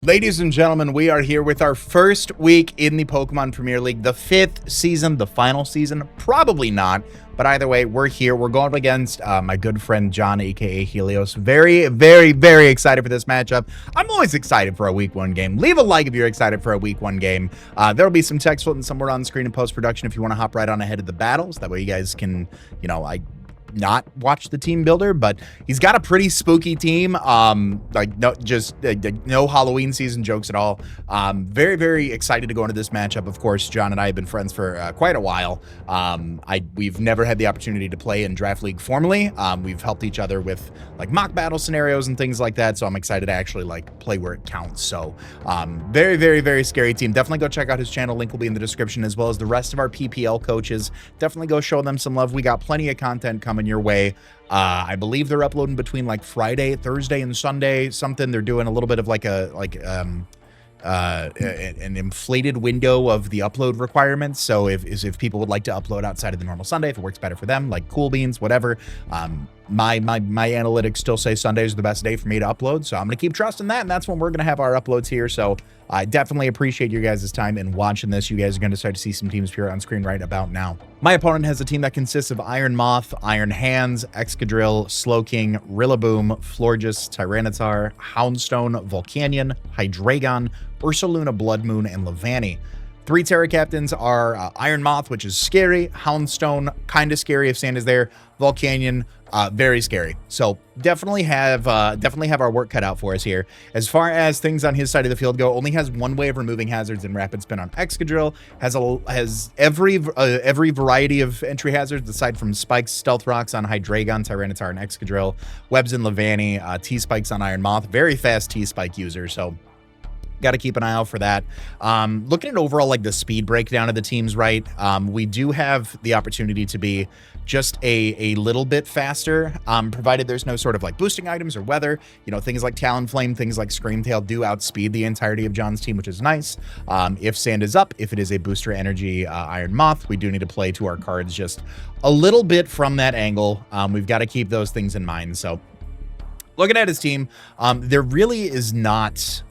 Ladies and gentlemen, we are here with our first week in the Pokemon Premier League, the 5th season, the final season, probably not, but either way, we're here. We're going up against my good friend John, aka Helios. Very, very, very excited for this matchup. I'm always excited for a week 1 game. Leave a like if you're excited for a week 1 game. There'll be some text floating somewhere on screen in post-production if you want to hop right on ahead of the battles. That way you guys can, not watch the team builder, but he's got a pretty spooky team. No Halloween season jokes at all. Very, very excited to go into this matchup. Of course, John and I have been friends for quite a while. We've never had the opportunity to play in Draft League formally. We've helped each other with like mock battle scenarios and things like that. So I'm excited to actually play where it counts. So very, very, very scary team. Definitely go check out his channel. Link will be in the description, as well as the rest of our PPL coaches. Definitely go show them some love. We got plenty of content coming your way. I believe they're uploading between like Friday, Thursday, and Sunday. Something they're doing a little bit of an inflated window of the upload requirements. So if people would like to upload outside of the normal Sunday, if it works better for them, like cool beans, whatever. My analytics still say Sunday is the best day for me to upload, so I'm gonna keep trusting that, and that's when we're gonna have our uploads here. So I definitely appreciate your guys' time in watching this. You guys are gonna start to see some teams appear on screen right about now. My opponent has a team that consists of Iron Moth, Iron Hands, Excadrill, Slowking, Rillaboom, Florges, Tyranitar, Houndstone, Volcanion, Hydreigon, Ursaluna, Blood Moon, and Levani. 3 Terra Captains are Iron Moth, which is scary, Houndstone, kind of scary if Sand is there, Volcanion, very scary. So definitely have our work cut out for us here. As far as things on his side of the field go, only has 1 way of removing hazards in Rapid Spin on Excadrill, has every variety of entry hazards aside from Spikes, Stealth Rocks on Hydreigon, Tyranitar, and Excadrill, Webs and Levani, T-Spikes on Iron Moth, very fast T-Spike user, so got to keep an eye out for that. Looking at overall the speed breakdown of the teams, right? We do have the opportunity to be just a little bit faster, provided there's no sort of boosting items or weather. Things like Talonflame, things like Screamtail do outspeed the entirety of John's team, which is nice. If Sand is up, if it is a booster energy Iron Moth, we do need to play to our cards just a little bit from that angle. We've got to keep those things in mind. So looking at his team, there really is not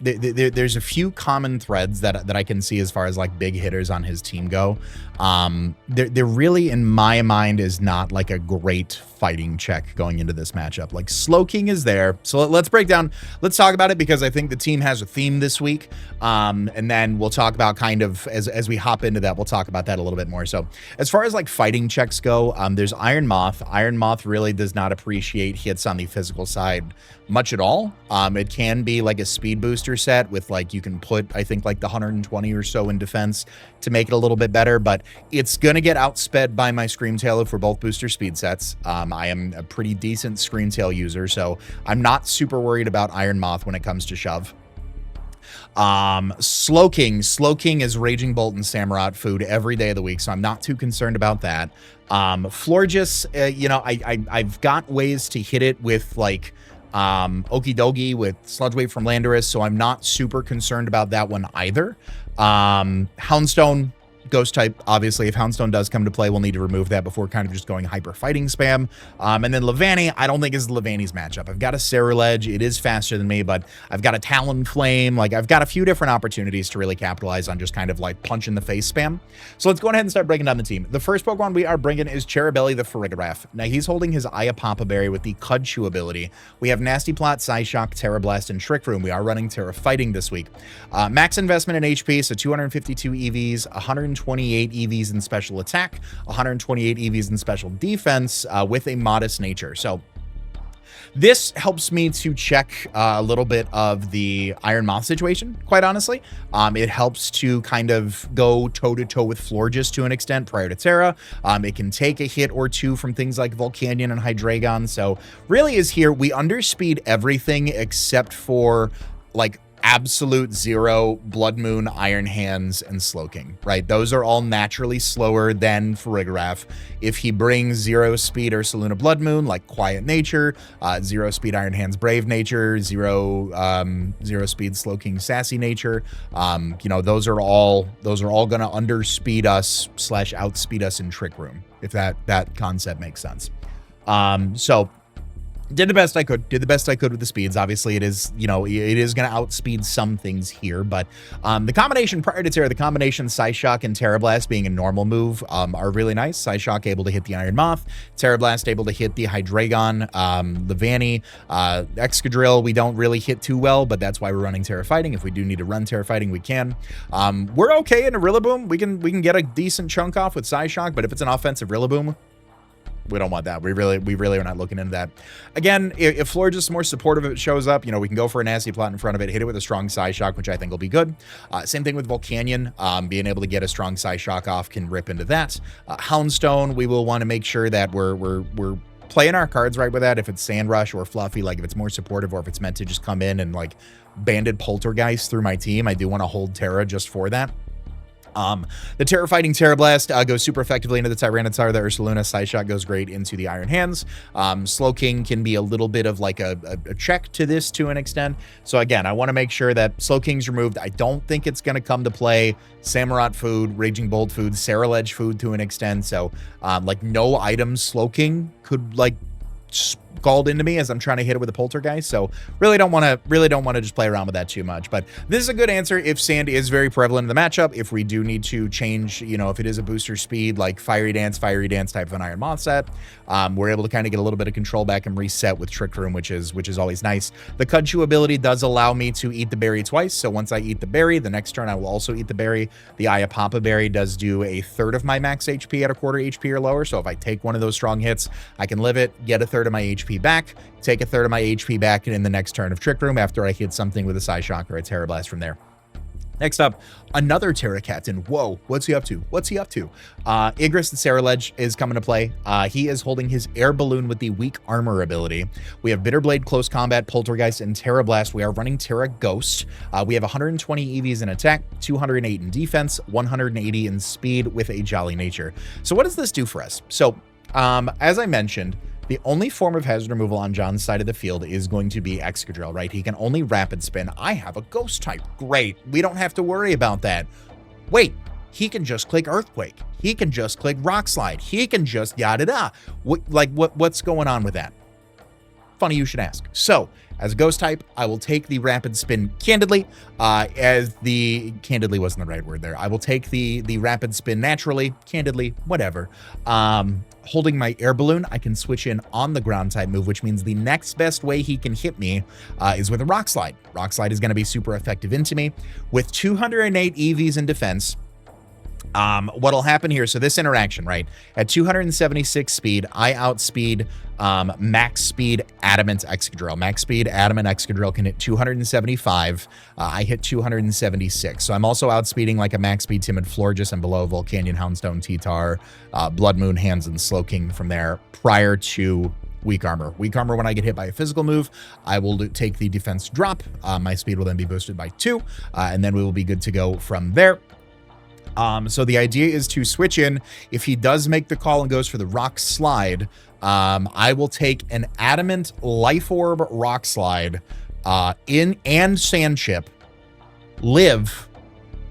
there's a few common threads that I can see as far as big hitters on his team go. There really, in my mind, is not a great fighting check going into this matchup. Slowking is there, so let's break down. Let's talk about it, because I think the team has a theme this week, and then we'll talk about kind of as we hop into that. We'll talk about that a little bit more. So as far as fighting checks go, there's Iron Moth. Iron Moth really does not appreciate hits on the physical side much at all. It can be a speed booster set with you can put, I think, the 120 or so in defense to make it a little bit better, but it's gonna get outsped by my Screamtail if we're both booster speed sets. I am a pretty decent Screamtail user, so I'm not super worried about Iron Moth when it comes to shove. Slowking is Raging Bolt and Samurott food every day of the week, so I'm not too concerned about that. Florges, I've got ways to hit it with Okidogi with Sludge Wave from Landorus, so I'm not super concerned about that one either. Houndstone, Ghost type, obviously. If Houndstone does come to play, we'll need to remove that before kind of just going hyper fighting spam. And then Levani, I don't think is Levani's matchup. I've got a Ceruledge. It is faster than me, but I've got a Talonflame. I've got a few different opportunities to really capitalize on just kind of punch in the face spam. So let's go ahead and start breaking down the team. The first Pokemon we are bringing is Cherubelli the Farigiraf. Now he's holding his Iapapa Berry with the Cudchew ability. We have Nasty Plot, Psyshock, Terra Blast, and Trick Room. We are running Terra Fighting this week. Max investment in HP, so 252 EVs, 128 EVs in special attack, 128 EVs in special defense, with a modest nature. So this helps me to check a little bit of the Iron Moth situation, quite honestly. It helps to kind of go toe-to-toe with Florges to an extent prior to Terra. It can take a hit or two from things like Volcanion and Hydreigon. So really is here, we underspeed everything except for absolute zero Blood Moon, Iron Hands, and Slowking, right? Those are all naturally slower than Farigiraf. If he brings 0 speed Ursaluna Blood Moon, Quiet Nature, 0 speed Iron Hands Brave Nature, 0 speed Slowking Sassy Nature, those are all gonna underspeed us / outspeed us in Trick Room, if that concept makes sense. So Did the best I could. Did the best I could with the speeds. Obviously, it is, you know, it is going to outspeed some things here, but the combination prior to Terra, the combination Psyshock and Terra Blast being a normal move are really nice. Psyshock able to hit the Iron Moth, Terra Blast able to hit the Hydreigon, the Vanny, Excadrill we don't really hit too well, but that's why we're running Terra Fighting. If we do need to run Terra Fighting, we can. We're okay in a Rillaboom. We can get a decent chunk off with Psyshock, but if it's an offensive Rillaboom, we don't want that. We really are not looking into that. Again, if Florges more supportive if it shows up, you know, we can go for a nasty plot in front of it, hit it with a strong Psyshock, which I think will be good. Same thing with Volcanion. Being able to get a strong Psyshock off can rip into that. Houndstone, we will want to make sure that we're playing our cards right with that. If it's Sandrush or Fluffy, like if it's more supportive or if it's meant to just come in and like banded Poltergeist through my team, I do want to hold Terra just for that. The Terra Fighting Terra Blast goes super effectively into the Tyranitar. The Ursaluna Psyshock goes great into the Iron Hands. Slowking can be a little bit of like a check to this to an extent. So again, I want to make sure that Slowking's removed. I don't think it's going to come to play. Samurott food, Raging Bolt food, Saraledge food to an extent. So like no items Slowking could like scald into me as I'm trying to hit it with a Poltergeist. So really don't want to just play around with that too much. But this is a good answer if Sand is very prevalent in the matchup. If we do need to change, you know, if it is a booster speed like Fiery Dance type of an Iron Moth set, we're able to kind of get a little bit of control back and reset with Trick Room, which is always nice. The Cudchew ability does allow me to eat the berry twice. So once I eat the berry, the next turn I will also eat the berry. The Ayapapa berry does do a third of my max HP at a quarter HP or lower. So if I take one of those strong hits, I can live it, get a third of my HP back, take a third of my HP back in the next turn of Trick Room after I hit something with a Psyshock or a Terra Blast from there. Next up, another Terra Captain. Whoa, what's he up to? What's he up to? Igris the Saraledge is coming to play. He is holding his air balloon with the weak armor ability. We have Bitterblade, Close Combat, Poltergeist, and Terra Blast. We are running Terra Ghost. We have 120 EVs in attack, 208 in defense, 180 in speed with a Jolly Nature. So what does this do for us? So as I mentioned, the only form of hazard removal on John's side of the field is going to be Excadrill, right? He can only Rapid Spin. I have a Ghost type. Great. We don't have to worry about that. Wait, he can just click Earthquake. He can just click Rock Slide. He can just yada-da. What's going on with that? Funny you should ask. So, as a Ghost type, I will take the Rapid Spin candidly. Candidly wasn't the right word there. I will take the Rapid Spin naturally, candidly, whatever. Holding my air balloon, I can switch in on the ground type move, which means the next best way he can hit me is with a Rock Slide. Rock Slide is going to be super effective into me. With 208 EVs in defense, what'll happen here, so this interaction, right, at 276 speed, I outspeed max speed Adamant Excadrill. Max speed Adamant Excadrill can hit 275. I hit 276. So I'm also outspeeding like a max speed Timid Florges and below Volcanion, Houndstone, T-Tar, Blood Moon, Hands, and Slowking from there prior to Weak Armor. Weak Armor, when I get hit by a physical move, I will take the defense drop. My speed will then be boosted by 2, and then we will be good to go from there. So the idea is to switch in. If he does make the call and goes for the Rock Slide, I will take an Adamant Life Orb Rock Slide and Sand Chip, live.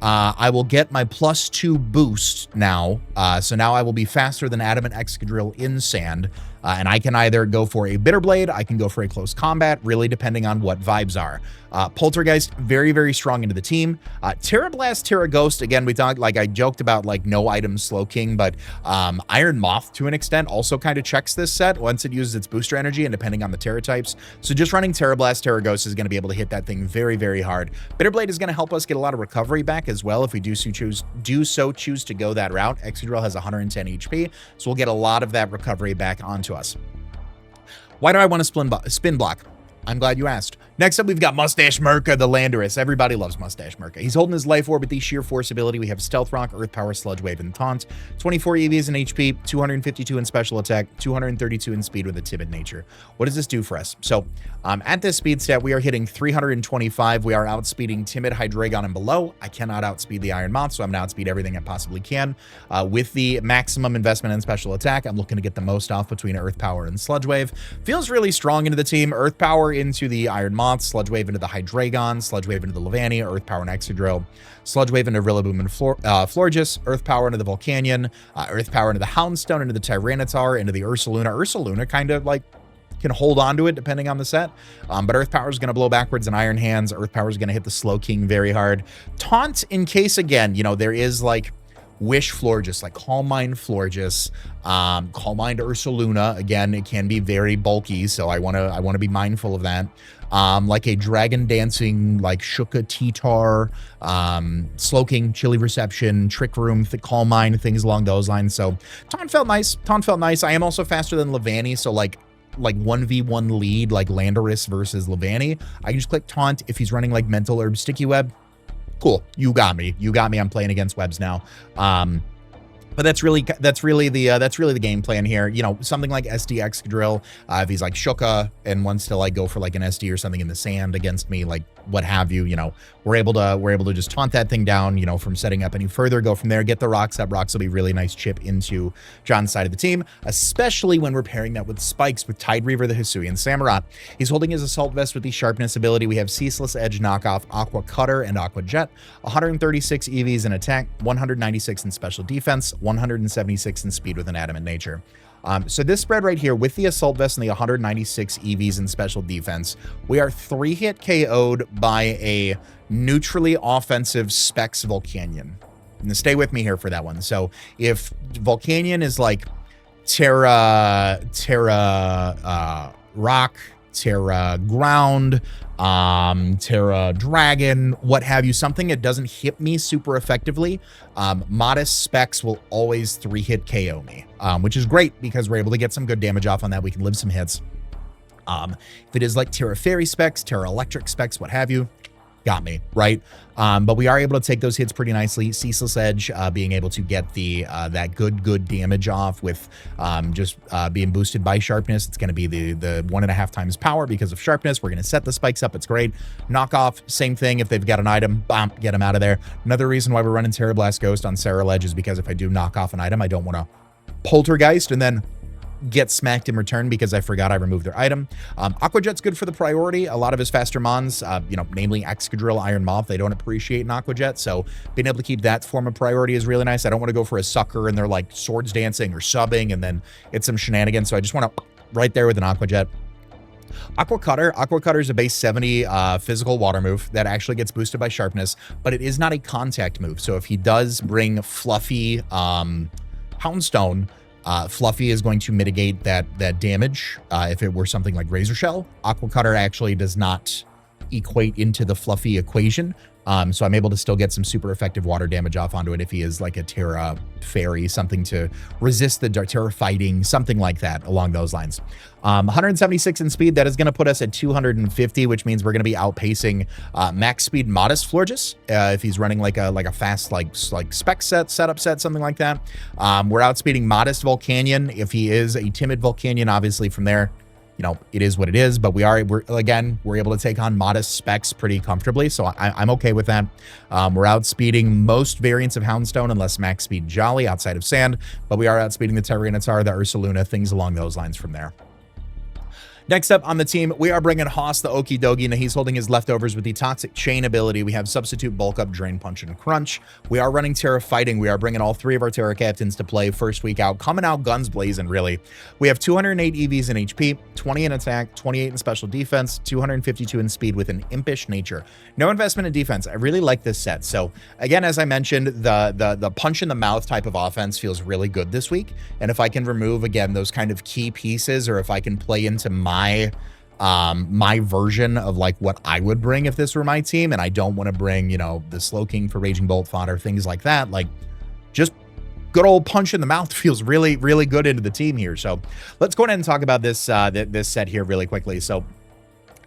I will get my +2 boost now. So now I will be faster than Adamant Excadrill in Sand. And I can either go for a Bitterblade, I can go for a Close Combat, really depending on what vibes are. Poltergeist, very, very strong into the team. Terra Blast, Terra Ghost, again, we talked, like I joked about like no item Slowking, but Iron Moth to an extent also kind of checks this set once it uses its booster energy and depending on the Terra types. So just running Terra Blast, Terra Ghost is going to be able to hit that thing very, very hard. Bitterblade is going to help us get a lot of recovery back as well if we do so choose to go that route. Excadrill has 110 HP, so we'll get a lot of that recovery back onto us. Why do I want to spin block? I'm glad you asked. Next up, we've got Mustache Merca, the Landorus. Everybody loves Mustache Merca. He's holding his Life Orb with the Sheer Force ability. We have Stealth Rock, Earth Power, Sludge Wave, and Taunt. 24 EVs in HP, 252 in Special Attack, 232 in Speed with a Timid Nature. What does this do for us? So, at this speed stat, we are hitting 325. We are outspeeding Timid, Hydreigon, and below. I cannot outspeed the Iron Moth, so I'm going to outspeed everything I possibly can. With the maximum investment in Special Attack, I'm looking to get the most off between Earth Power and Sludge Wave. Feels really strong into the team. Earth Power into the Iron Moth, Sludge Wave into the Hydreigon, Sludge Wave into the Levanny, Earth Power and Excadrill, Sludge Wave into Rillaboom and Florges, Earth Power into the Volcanion, Earth Power into the Houndstone, into the Tyranitar, into the Ursaluna. Ursaluna kind of like can hold on to it depending on the set. But Earth Power is going to blow backwards and Iron Hands. Earth Power is going to hit the Slowking very hard. Taunt in case, again, you know, there is like Wish Florges, like Calm Mind Florges, Calm Mind Ursaluna. Again, it can be very bulky, so I want to be mindful of that. Like a Dragon Dancing, like Shuka T-Tar, Slowking, Chilly Reception, Trick Room, Calm Mind, things along those lines. So Taunt felt nice. Taunt felt nice. I am also faster than Levani, so like 1v1 lead, like Landorus versus Levani. I can just click Taunt. If he's running like Mental Herb, Sticky Web, cool. You got me. You got me. I'm playing against webs now. But that's really the game plan here. You know, something like SD Excadrill, if he's like Shuka and wants to like go for like an SD or something in the sand against me, like what have you, you know, we're able to just taunt that thing down, you know, from setting up any further, go from there, get the rocks up. Rocks will be really nice chip into John's side of the team, especially when we're pairing that with spikes with Tide Reaver, the Hisuian Samurott. He's holding his Assault Vest with the Sharpness ability. We have Ceaseless Edge knockoff, Aqua Cutter, and Aqua Jet, 136 EVs in attack, 196 in special defense, 176 in speed with an Adamant Nature. So this spread right here with the Assault Vest and the 196 EVs in special defense, we are 3-hit KO'd by a neutrally offensive Specs Volcanion. And stay with me here for that one. So if Volcanion is like Terra Rock, Terra Ground, Terra Dragon, what have you, something that doesn't hit me super effectively, Modest Specs will always 3-hit KO me, which is great because we're able to get some good damage off on that. We can live some hits. If it is like Terra Fairy Specs, Terra Electric Specs, what have you, got me, right? But we are able to take those hits pretty nicely. Ceaseless Edge, being able to get the that good damage off with just being boosted by Sharpness. It's going to be the 1.5 times power because of Sharpness. We're going to set the spikes up. It's great. Knockoff, same thing. If they've got an item, bam, get them out of there. Another reason why we're running Terra Blast Ghost on Sarah Ledge is because if I do knock off an item, I don't want to Poltergeist and then get smacked in return because I forgot I removed their item. Aqua Jet's good for the priority. A lot of his faster mons, you know, namely Excadrill, Iron Moth, they don't appreciate an Aqua Jet, so being able to keep that form of priority is really nice. I don't want to go for a sucker and they're like swords dancing or subbing and then it's some shenanigans, so I just want to right there with an Aqua Jet. Aqua Cutter. Aqua Cutter is a base 70 physical water move that actually gets boosted by Sharpness, but it is not a contact move. So if he does bring Fluffy Houndstone, Fluffy is going to mitigate that damage. If it were something like Razor Shell, Aqua Cutter actually does not equate into the Fluffy equation. So I'm able to still get some super effective water damage off onto it if he is like a Terra Fairy, something to resist the Terra Fighting, something like that along those lines. 176 in speed, that is going to put us at 250, which means we're going to be outpacing max speed Modest Florges if he's running like a fast like spec setup set, something like that. We're outspeeding Modest Volcanion if he is a timid Volcanion. Obviously from there, you know, it is what it is, but we're able to take on Modest Specs pretty comfortably, so I'm okay with that. We're outspeeding most variants of Houndstone unless max speed Jolly outside of Sand, but we are outspeeding the Tyranitar, the Ursaluna, things along those lines from there. Next up on the team, we are bringing Haas the Okidogi. Now he's holding his leftovers with the Toxic Chain ability. We have Substitute, Bulk Up, Drain, Punch, and Crunch. We are running Terra Fighting. We are bringing all 3 of our Terra Captains to play first week out. Coming out guns blazing, really. We have 208 EVs in HP, 20 in attack, 28 in special defense, 252 in speed with an Impish nature. No investment in defense. I really like this set. So again, as I mentioned, the punch in the mouth type of offense feels really good this week. And if I can remove, again, those kind of key pieces, or if I can play into my version of like what I would bring if this were my team, and I don't want to bring, you know, the Slowking for Raging Bolt fodder, things like that, like just good old punch in the mouth feels really, really good into the team here. So let's go ahead and talk about this this set here really quickly. So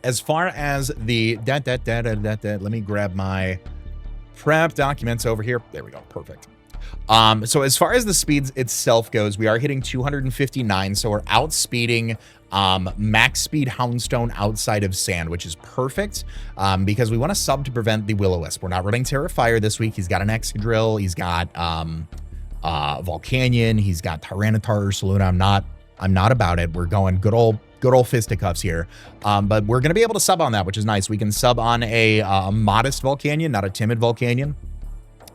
as far as the let me grab my prep documents over here. There we go. Perfect. So as far as the speeds itself goes, we are hitting 259. So we're outspeeding max speed Houndstone outside of Sand, which is perfect because we want to sub to prevent the Will-O-Wisp. We're not running Terra Fire this week. He's got an Excadrill. He's got Volcanion. He's got Tyranitar, Ursaluna. I'm not about it. We're going good old fisticuffs here. But we're going to be able to sub on that, which is nice. We can sub on a modest Volcanion, not a timid Volcanion.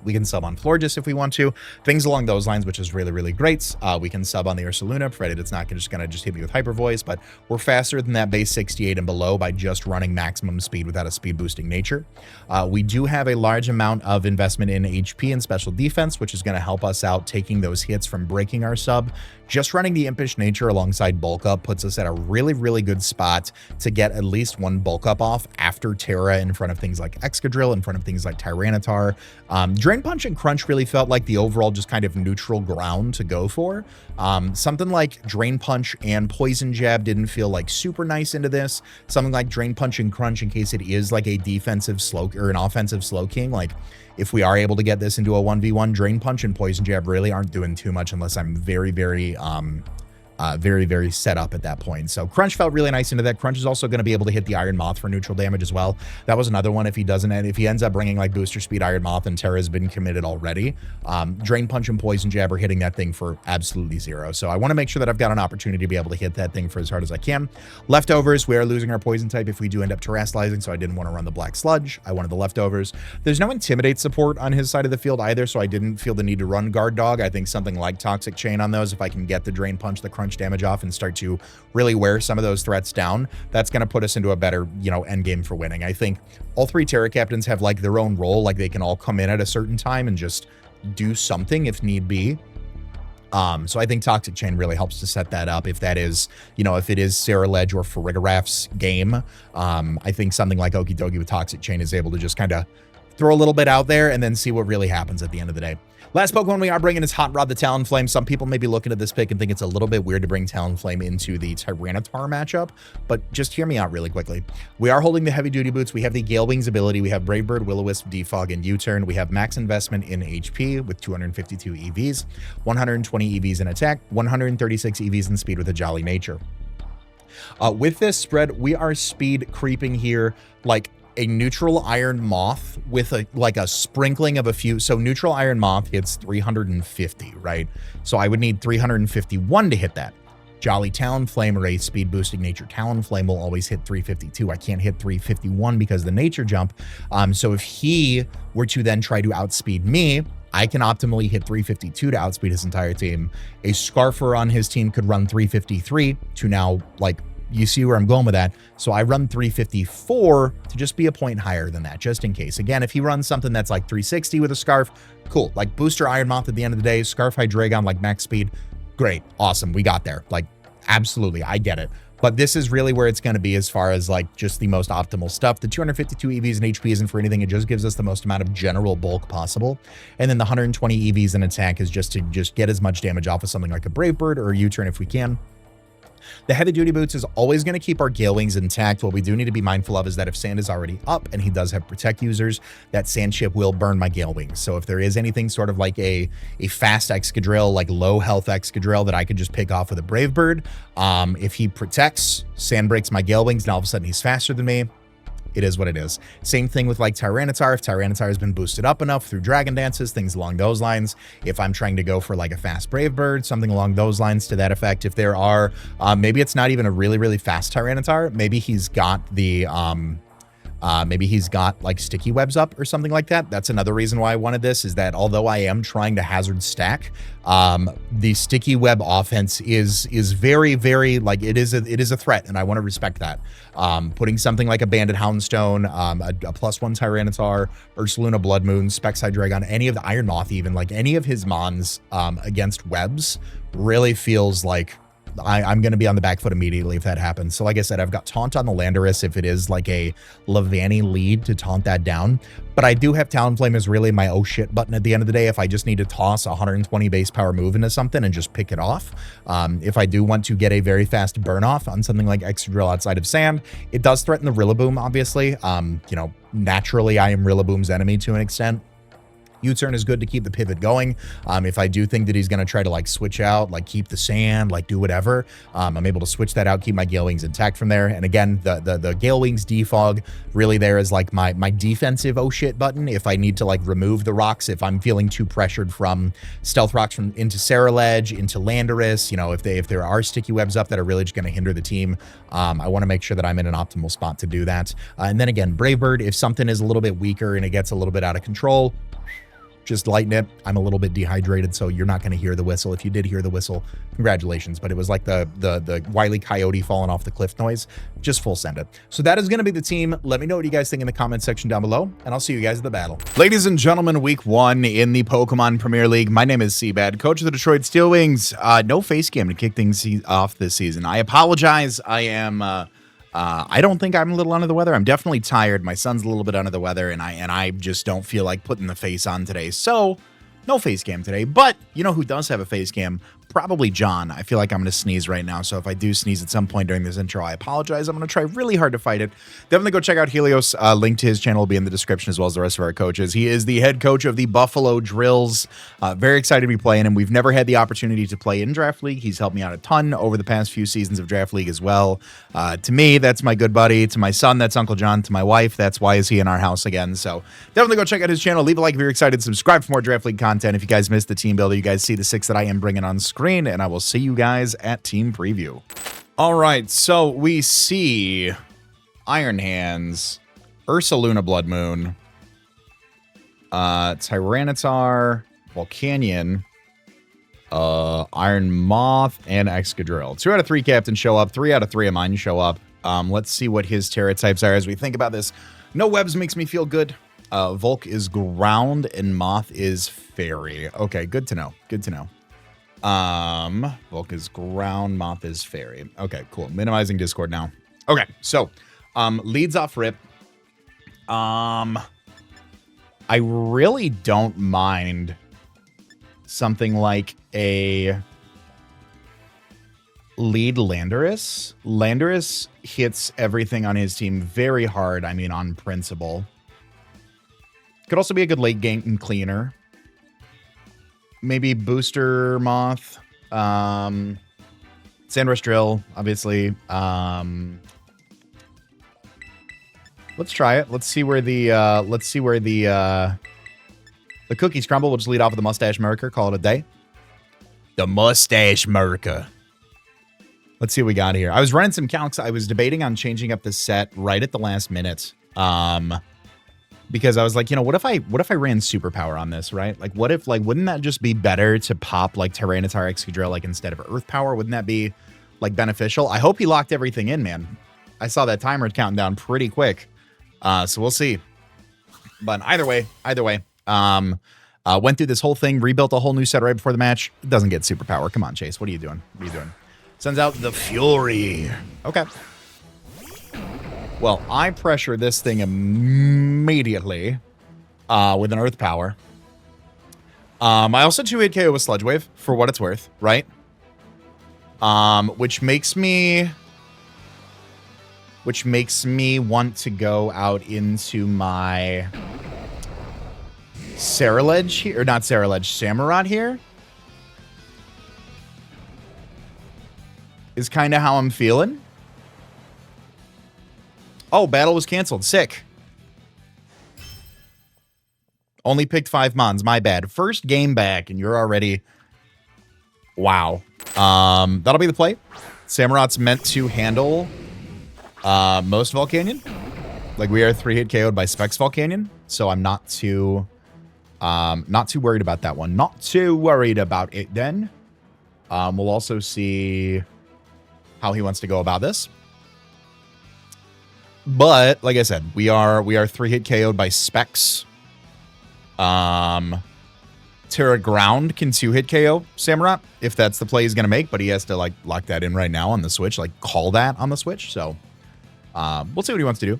We can sub on Florges if we want to. Things along those lines, which is really, really great. We can sub on the Ursaluna, provided it's not just going to hit me with Hyper Voice, but we're faster than that base 68 and below by just running maximum speed without a speed boosting nature. We do have a large amount of investment in HP and special defense, which is going to help us out taking those hits from breaking our sub. Just running the Impish Nature alongside Bulk Up puts us at a really, really good spot to get at least one Bulk Up off after Terra in front of things like Excadrill, in front of things like Tyranitar. Drain Punch and Crunch really felt like the overall just kind of neutral ground to go for. Something like Drain Punch and Poison Jab didn't feel like super nice into this. Something like Drain Punch and Crunch, in case it is like a defensive slow or an offensive slow king, like if we are able to get this into a 1v1, Drain Punch and Poison Jab really aren't doing too much unless I'm very, very set up at that point. So Crunch felt really nice into that. Crunch is also going to be able to hit the Iron Moth for neutral damage as well. That was another one if he doesn't, if he ends up bringing like booster speed Iron Moth and Terra has been committed already. Drain Punch and Poison Jab are hitting that thing for absolutely zero. So I want to make sure that I've got an opportunity to be able to hit that thing for as hard as I can. Leftovers, we are losing our poison type if we do end up terastallizing, so I didn't want to run the Black Sludge. I wanted the leftovers. There's no Intimidate support on his side of the field either, so I didn't feel the need to run Guard Dog. I think something like Toxic Chain on those, if I can get the Drain Punch, the Crunch damage off and start to really wear some of those threats down, that's going to put us into a better, end game for winning. I think all three Terra Captains have like their own role, like they can all come in at a certain time and just do something if need be. So I think Toxic Chain really helps to set that up. If that is, if it is Sarah Ledge or Farigarath's game, I think something like Okidogi with Toxic Chain is able to just kind of throw a little bit out there and then see what really happens at the end of the day. Last Pokemon we are bringing is Hot Rod the Talonflame. Some people may be looking at this pick and think it's a little bit weird to bring Talonflame into the Tyranitar matchup, but just hear me out really quickly. We are holding the Heavy Duty Boots. We have the Gale Wings ability. We have Brave Bird, Will-O-Wisp, Defog, and U-Turn. We have max investment in HP with 252 EVs, 120 EVs in attack, 136 EVs in speed with a Jolly Nature. With this spread, we are speed creeping here like a neutral Iron Moth with a sprinkling of a few. So neutral Iron Moth hits 350, right? So I would need 351 to hit that. Jolly Talonflame or a speed boosting nature Talonflame will always hit 352. I can't hit 351 because of the nature jump. So if he were to then try to outspeed me, I can optimally hit 352 to outspeed his entire team. A Scarfer on his team could run 353 to now, like, you see where I'm going with that. So I run 354 to just be a point higher than that, just in case. Again, if he runs something that's like 360 with a Scarf, cool. Like booster Iron Moth at the end of the day, Scarf Hydreigon, like max speed, great, awesome, we got there. Like, absolutely, I get it. But this is really where it's going to be as far as like just the most optimal stuff. The 252 EVs and HP isn't for anything. It just gives us the most amount of general bulk possible. And then the 120 EVs in attack is just to get as much damage off of something like a Brave Bird or a U-Turn if we can. The Heavy Duty Boots is always going to keep our Gale Wings intact. What we do need to be mindful of is that if Sand is already up and he does have Protect users, that Sand Chip will burn my Gale Wings. So if there is anything sort of like a fast Excadrill, like low health Excadrill that I could just pick off with a Brave Bird, if he protects, Sand breaks my Gale Wings, and all of a sudden he's faster than me. It is what it is. Same thing with like Tyranitar. If Tyranitar has been boosted up enough through Dragon Dances, things along those lines. If I'm trying to go for like a fast Brave Bird, something along those lines to that effect. If there are, maybe it's not even a really, really fast Tyranitar. Maybe he's got the, maybe he's got like sticky webs up or something like that. That's another reason why I wanted this, is that although I am trying to hazard stack, the sticky web offense is very, very, like, it is a threat, and I want to respect that. Putting something like a Banded Houndstone, a +1 Tyranitar, Ursaluna Blood Moon, Specs Hydreigon, any of the Iron Moth, even like any of his mons against webs really feels like I'm going to be on the back foot immediately if that happens. So like I said, I've got Taunt on the Landorus if it is like a Levani lead to taunt that down. But I do have Talonflame as really my oh shit button at the end of the day if I just need to toss a 120 base power move into something and just pick it off. If I do want to get a very fast burn off on something like Excadrill outside of Sand, it does threaten the Rillaboom, obviously. Naturally I am Rillaboom's enemy to an extent. U-Turn is good to keep the pivot going. If I do think that he's going to try to like switch out, like keep the Sand, like do whatever, I'm able to switch that out, keep my Gale Wings intact from there. And again, the Gale Wings defog really there is like my defensive oh shit button. If I need to like remove the rocks, if I'm feeling too pressured from Stealth Rocks from into Sarah Ledge, into Landorus, if there are sticky webs up that are really just going to hinder the team, I want to make sure that I'm in an optimal spot to do that. And then again, Brave Bird, if something is a little bit weaker and it gets a little bit out of control, Just lighten it. I'm a little bit dehydrated, so you're not going to hear the whistle. If you did hear the whistle, congratulations. But it was like the Wile E. Coyote falling off the cliff noise. Just full send it. So that is going to be the team. Let me know what you guys think in the comment section down below, and I'll see you guys at the battle. Ladies and gentlemen, week 1 in the Pokemon Premier League. My name is CBAD, coach of the Detroit Steel Wings. No face cam to kick things off this season. I apologize. I am... I don't think I'm a little under the weather. I'm definitely tired. My son's a little bit under the weather, and I just don't feel like putting the face on today. So, no face cam today. But you know who does have a face cam? Probably John. I feel like I'm going to sneeze right now. So if I do sneeze at some point during this intro, I apologize. I'm going to try really hard to fight it. Definitely go check out Helios. Link to his channel will be in the description, as well as the rest of our coaches. He is the head coach of the Buffalo Drills. Very excited to be playing him. We've never had the opportunity to play in Draft League. He's helped me out a ton over the past few seasons of Draft League as well. To me, that's my good buddy. To my son, that's Uncle John. To my wife, that's why is he in our house again. So definitely go check out his channel. Leave a like if you're excited. Subscribe for more Draft League content. If you guys missed the team builder, you guys see the 6 that I am bringing on screen, and I will see you guys at team preview. All right, so we see Iron Hands, Ursaluna Blood Moon, Tyranitar, Volcanion, Iron Moth, and Excadrill. 2 out of 3 captains show up. 3 out of 3 of mine show up. Let's see what his Terra types are as we think about this. No Webs makes me feel good. Volk is Ground, and Moth is Fairy. Okay, good to know. Good to know. Volk is Ground, Moth is Fairy. Okay, cool. Minimizing Discord now. Okay, so leads off rip. I really don't mind something like a lead Landorus. Landorus hits everything on his team very hard. I mean, on principle. Could also be a good late game cleaner. Maybe Booster Moth, Sandrush Drill, obviously. Let's try it. Let's see where the cookies crumble. We'll just lead off with the Mustache Murker. Call it a day. The Mustache Murker. Let's see what we got here. I was running some calcs. I was debating on changing up the set right at the last minute. Because I was like, you know, what if I ran Superpower on this, right? Like, what if, like, wouldn't that just be better to pop, like, Tyranitar Excadrill, like, instead of Earth Power? Wouldn't that be, like, beneficial? I hope he locked everything in, man. I saw that timer counting down pretty quick. So we'll see. But either way, went through this whole thing, rebuilt a whole new set right before the match. It doesn't get Superpower. Come on, Chase. What are you doing? What are you doing? Sends out the Fury. Okay. Well, I pressure this thing immediately with an Earth Power. I also 2-hit KO with Sludge Wave, for what it's worth, right? Which makes me want to go out into my Ceruledge here, or not Ceruledge, Samurott here. Is kind of how I'm feeling. Oh, battle was canceled. Sick. Only picked 5 mons. My bad. First game back, and you're already... Wow. That'll be the play. Samurott's meant to handle most Volcanion. Like, we are 3-hit KO'd by Specs Volcanion, so I'm not too worried about that one. Not too worried about it then. We'll also see how he wants to go about this. But, like I said, we are 3-hit KO'd by Specs. Terra Ground can 2-hit KO Samurott, if that's the play he's going to make, but he has to, like, lock that in right now on the Switch, like, call that on the Switch, so we'll see what he wants to do.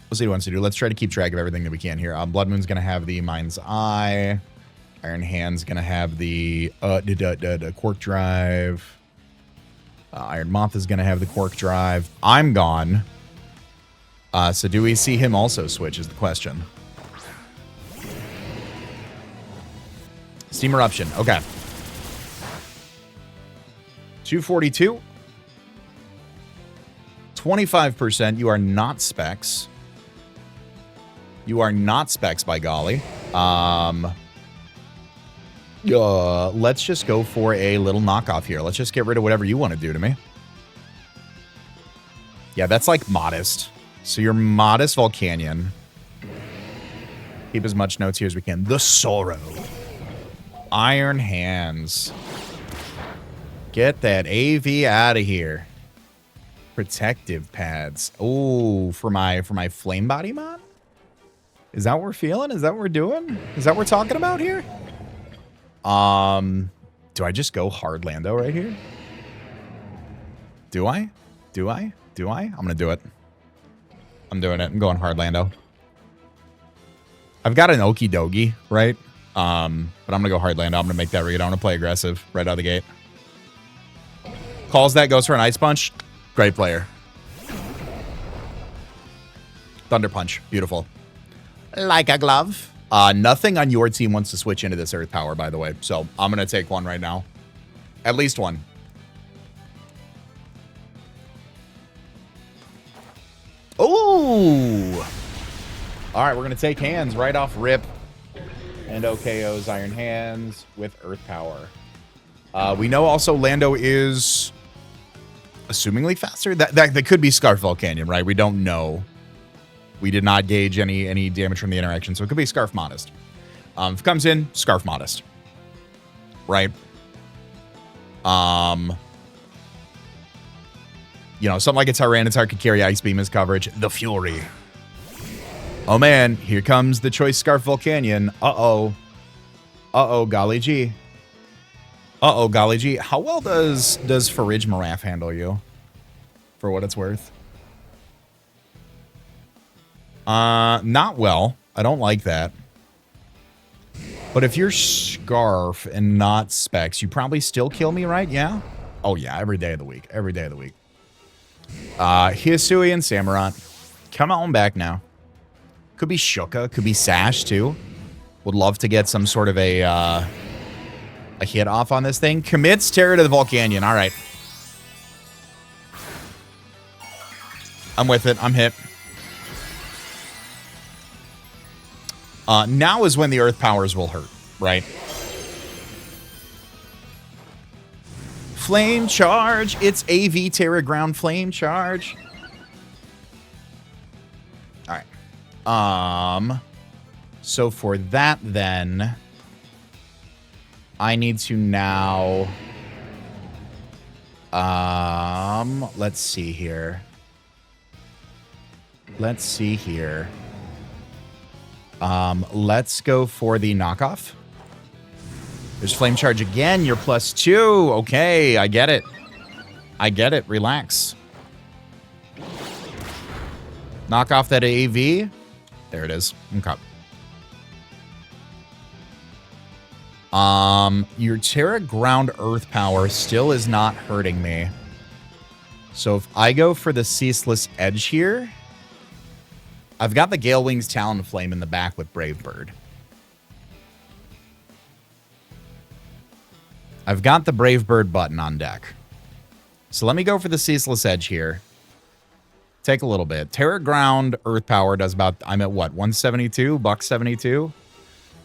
We'll see what he wants to do. Let's try to keep track of everything that we can here. Blood Moon's going to have the Mind's Eye. Iron Hand's going to have the Quark Drive. Iron Moth is going to have the Quark Drive. I'm gone. So do we see him also switch is the question. Steam Eruption. Okay. 242. 25%. You are not Specs. You are not Specs, by golly. Let's just go for a little knockoff here. Let's just get rid of whatever you want to do to me. Yeah, that's like modest. So you're modest Volcanion. Keep as much notes here as we can. The Sorrow. Iron Hands. Get that AV out of here. Protective pads. Oh, for my flame body mod? Is that what we're feeling? Is that what we're doing? Is that what we're talking about here? Do I just go hard Lando right here? Do I? Do I? Do I? I'm gonna do it. I'm doing it. I'm going hard Lando. I've got an Okidogi, right? But I'm gonna go hard Lando. I'm gonna make that read. I'm gonna play aggressive right out of the gate. Calls that, goes for an Ice Punch. Great player. Thunder Punch. Beautiful. Like a glove. Nothing on your team wants to switch into this Earth Power, by the way. So I'm going to take one right now. At least one. Ooh. All right, we're going to take hands right off rip. And OKO's Iron Hands with Earth Power. We know also Lando is assumingly faster. That could be Scarf Volcanion, right? We don't know. We did not gauge any damage from the interaction, so it could be Scarf Modest. If it comes in, Scarf Modest. Right? You know, something like a Tyranitar could carry Ice Beam as coverage. The Fury. Oh man, here comes the choice Scarf Volcanion. Uh-oh. Uh-oh, golly gee. Uh-oh, golly gee. How well does Farige Maraf handle you? For what it's worth. Not well. I don't like that. But if you're Scarf and not Specs, you probably still kill me, right? Yeah? Oh yeah, every day of the week. Every day of the week. Hisui and Samurott. Come on back now. Could be Shuka, could be Sash too. Would love to get some sort of a hit off on this thing. Commits Terror to the Volcanion. All right. I'm with it. I'm hit. Now is when the Earth Powers will hurt, right? Flame Charge. It's AV Terra Ground Flame Charge. All right. So for that, then, I need to now, let's see here. Let's see here. Let's go for the knockoff. There's Flame Charge again. You're +2. Okay, I get it. I get it. Relax. Knock off that AV. There it is. Okay. Your Terra Ground Earth Power still is not hurting me. So if I go for the Ceaseless Edge here, I've got the Gale Wings Talonflame in the back with Brave Bird. I've got the Brave Bird button on deck. So let me go for the Ceaseless Edge here. Take a little bit. Terra Ground Earth Power does about, I'm at what, 172? Buck 72?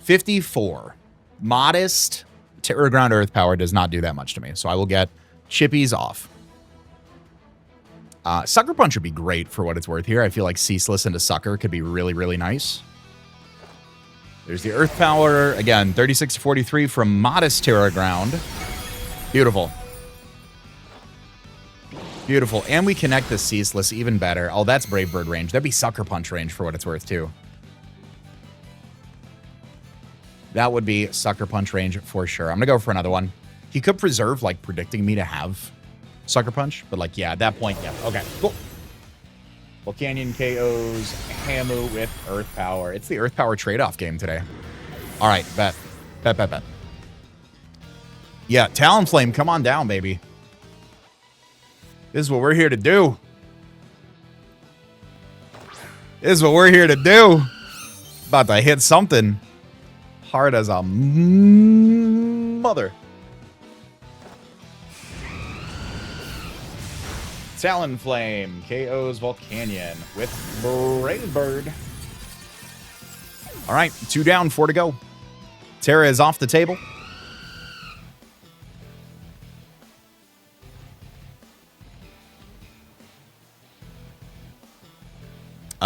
54. Modest Terra Ground Earth Power does not do that much to me. So I will get Chippies off. Sucker Punch would be great for what it's worth here. I feel like Ceaseless into Sucker could be really, really nice. There's the Earth Power. Again, 36 to 43 from Modest Terra Ground. Beautiful. Beautiful. And we connect the Ceaseless even better. Oh, that's Brave Bird range. That'd be Sucker Punch range for what it's worth, too. That would be Sucker Punch range for sure. I'm going to go for another one. He could preserve, like, predicting me to have Sucker Punch. But, like, yeah, at that point, yeah. Okay, cool. Volcanion KOs Hamu with Earth Power. It's the Earth Power trade-off game today. All right, bet. Bet. Yeah, Talonflame, come on down, baby. This is what we're here to do. This is what we're here to do. About to hit something hard as a mother. Talonflame KOs Volcanion with Brave Bird. All right, 2 down, 4 to go. Terra is off the table.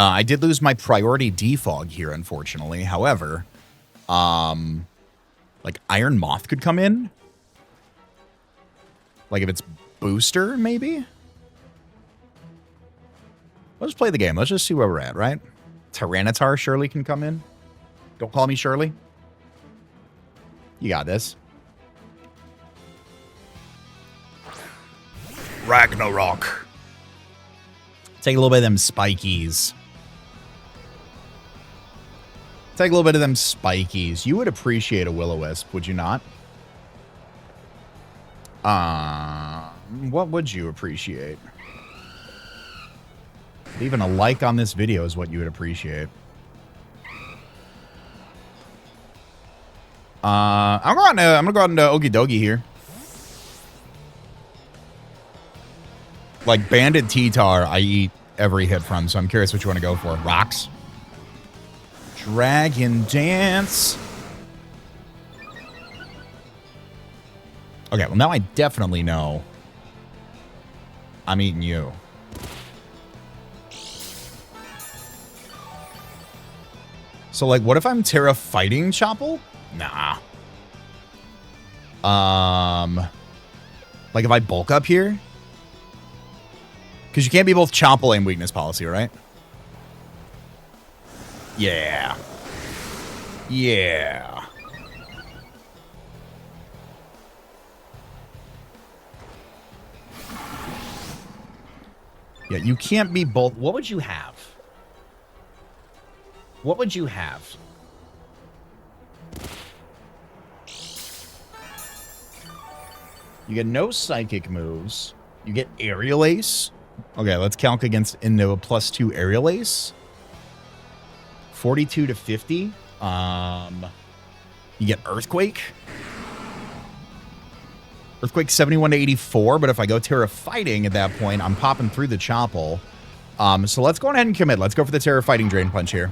I did lose my priority defog here, unfortunately. However, like Iron Moth could come in. Like if it's booster, maybe? Let's play the game. Let's just see where we're at, right? Tyranitar surely can come in. Don't call me Shirley. You got this. Ragnarok. Take a little bit of them spikies. Take a little bit of them spikies. You would appreciate a Will-O-Wisp, would you not? What would you appreciate? Even a like on this video is what you would appreciate. I'm gonna go out into Okidogi here. Like Banded T-Tar, I eat every hit from, so I'm curious what you want to go for. Rocks. Dragon Dance. Okay, well now I definitely know I'm eating you. So like, what if I'm Terra fighting Chople? Nah. Like if I bulk up here? Because you can't be both Chople and weakness policy, right? Yeah. Yeah. Yeah, you can't be both. What would you have? What would you have? You get no psychic moves. You get Aerial Ace. Okay, let's calc against into a +2 Aerial Ace. 42 to 50. You get Earthquake. Earthquake 71 to 84, but if I go Terra Fighting at that point, I'm popping through the Chople. So let's go ahead and commit. Let's go for the Terra Fighting Drain Punch here.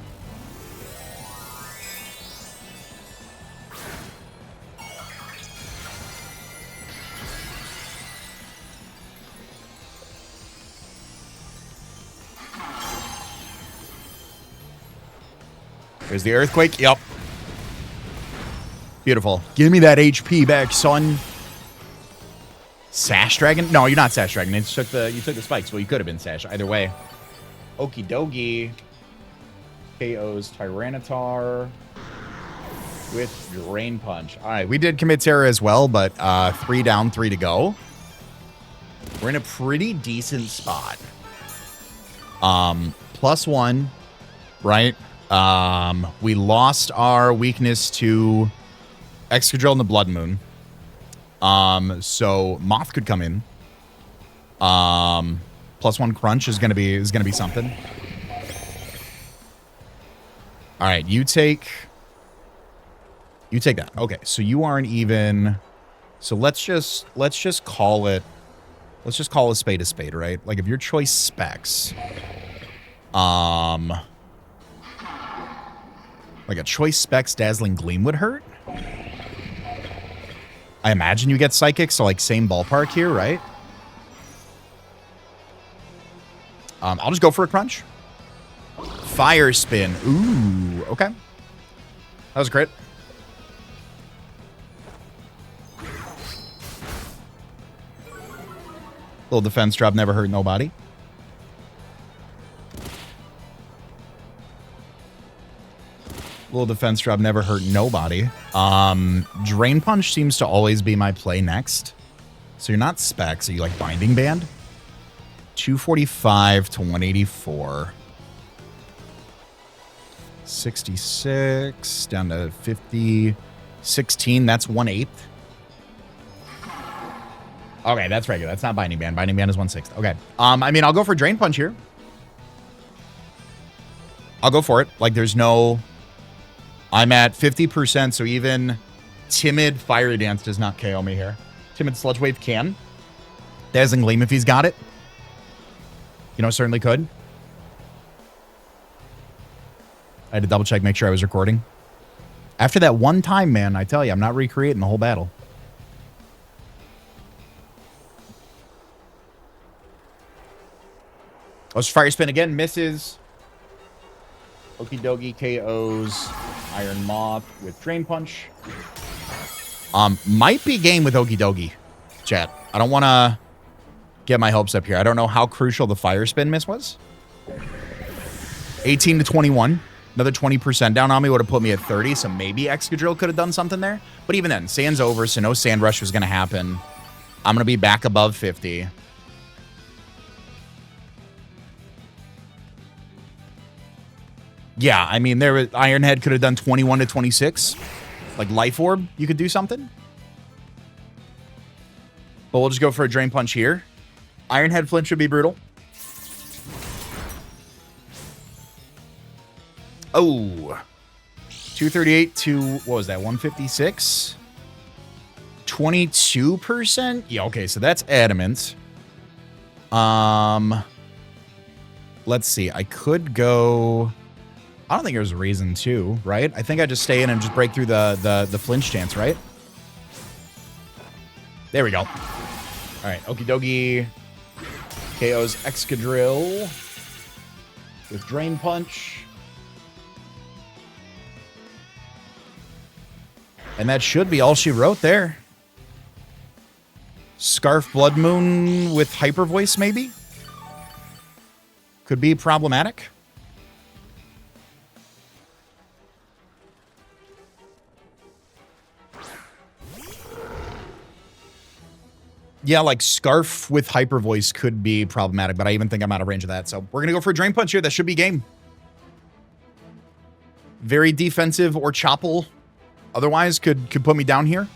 There's the Earthquake. Yep. Beautiful. Give me that HP back, son. Sash Dragon? No, you're not Sash Dragon. You took the spikes. Well, you could have been Sash. Either way. Okidogi. KO's Tyranitar with Drain Punch. All right, we did commit Terra as well, but 3 down, 3 to go. We're in a pretty decent spot. +1, right? We lost our weakness to Excadrill and the Blood Moon. So Moth could come in. +1 crunch is gonna be something. All right, you take that. Okay, so you aren't even. So let's just call it. Let's just call a spade, right? Like if your choice specs, like a choice specs Dazzling Gleam would hurt. I imagine you get Psychic, so like same ballpark here, right? I'll just go for a crunch. Fire Spin. Ooh, okay. That was a crit. Little defense drop never hurt nobody. Little defense drop never hurt nobody. Drain Punch seems to always be my play next. So you're not specs, so you like Binding Band? 245 to 184. 66 down to 50. 16, that's 1/8. Okay, that's regular. That's not Binding Band. Binding Band is 1/6. Okay. I mean, I'll go for Drain Punch here. I'll go for it. Like, there's no... I'm at 50%, so even Timid Fiery Dance does not KO me here. Timid Sludge Wave can. Dazzling Gleam if he's got it. You know, certainly could. I had to double check, make sure I was recording. After that one time, man, I tell you, I'm not recreating the whole battle. Let's Fire Spin again. Misses. Okidogi KOs Iron Moth with Drain Punch. Might be game with Okidogi, chat. I don't want to get my hopes up here. I don't know how crucial the Fire Spin miss was. 18 to 21. Another 20% down on me would have put me at 30, so maybe Excadrill could have done something there. But even then, Sand's over, so no Sand Rush was going to happen. I'm going to be back above 50. Yeah, I mean, there was Ironhead could have done 21 to 26. Like Life Orb, you could do something. But we'll just go for a Drain Punch here. Ironhead flinch should be brutal. Oh. 238 to, what was that, 156? 22%? Yeah, okay, so that's adamant. Let's see. I could go... I don't think there's a reason to, right? I think I just stay in and just break through the flinch chance, right? There we go. All right, Okidogi KOs Excadrill with Drain Punch. And that should be all she wrote there. Scarf Blood Moon with Hyper Voice, maybe? Could be problematic. Yeah, like Scarf with Hyper Voice could be problematic, but I even think I'm out of range of that. So we're going to go for a Drain Punch here. That should be game. Very defensive or Chopple otherwise could put me down here.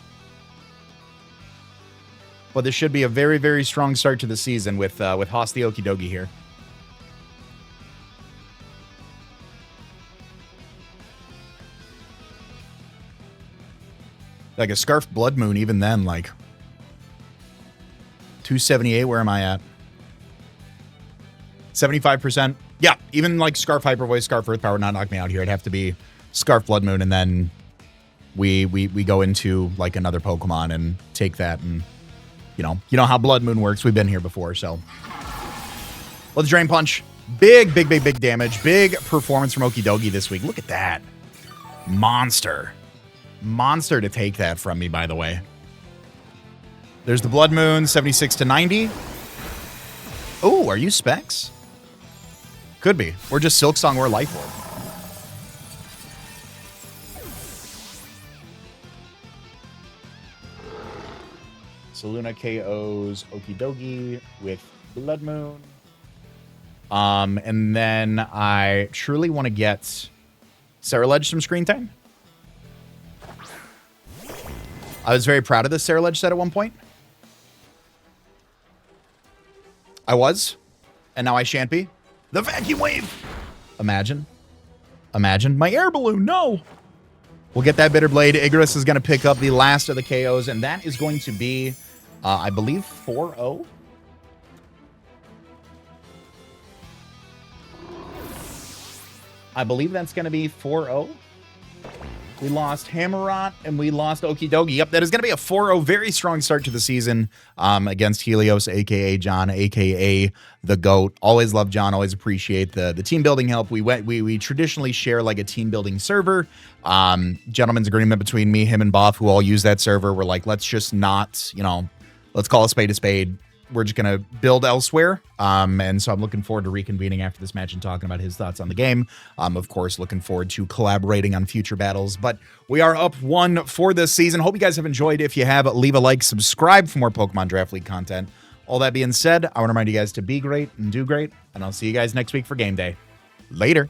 But this should be a very, very strong start to the season with Haas the Okidogi here. Like a Scarf Blood Moon, even then, like 278, where am I at? 75%. Yeah, even like Scarf Hyper Voice, Scarf Earth Power not knock me out here. It'd have to be Scarf Blood Moon, and then we go into like another Pokemon and take that, and you know how Blood Moon works. We've been here before, so let's Drain Punch. Big damage. Big performance from Okidogi this week. Look at that. Monster to take that from me, by the way. There's the Blood Moon, 76 to 90. Oh, are you Specs? Could be. Or just Silk Song or Life Orb. Saluna KOs Okidogi with Blood Moon. And then I truly want to get Ceruledge some screen time. I was very proud of this Ceruledge set at one point. I was. And now I shan't be. The Vacuum Wave! Imagine. My air balloon, no! We'll get that Bitter Blade. Igris is going to pick up the last of the KOs, and that is going to be, I believe, 4-0. I believe that's going to be 4-0. We lost Hammerot, and we lost Okidogi. Yep, that is going to be a 4-0. Very strong start to the season against Helios, a.k.a. John, a.k.a. The GOAT. Always love John. Always appreciate the team building help. We traditionally share like a team building server. Gentleman's agreement between me, him, and Boff, who all use that server. We're like, let's just not, let's call a spade a spade. We're just going to build elsewhere. And so I'm looking forward to reconvening after this match and talking about his thoughts on the game. Of course, looking forward to collaborating on future battles. But we are up 1 for this season. Hope you guys have enjoyed. If you have, leave a like, subscribe for more Pokemon Draft League content. All that being said, I want to remind you guys to be great and do great. And I'll see you guys next week for game day. Later.